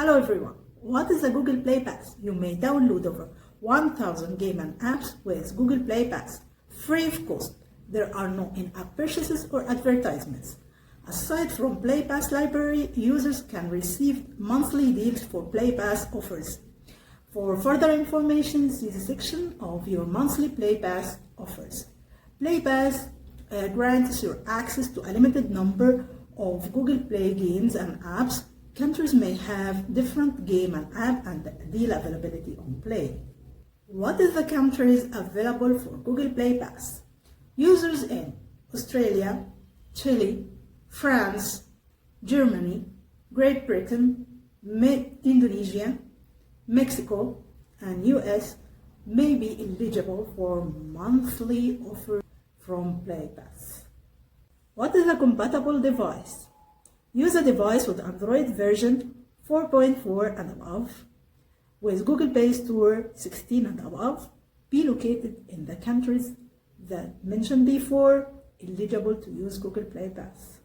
Hello everyone, what is a Google Play Pass? You may download over 1000 games and apps with Google Play Pass, free of cost. There are no in-app purchases or advertisements. Aside from Play Pass library, users can receive monthly deals for Play Pass offers. For further information, see the section of your monthly Play Pass offers. Play Pass grants you access to a limited number of Google Play games and apps. Countries may have different game and app and deal availability on Play. What is the countries available for Google Play Pass? Users in Australia, Chile, France, Germany, Great Britain, Indonesia, Mexico, and US may be eligible for monthly offers from Play Pass. What is a compatible device? Use a device with Android version 4.4 and above, with Google Play Store 16 and above, be located in the countries that mentioned before, eligible to use Google Play Pass.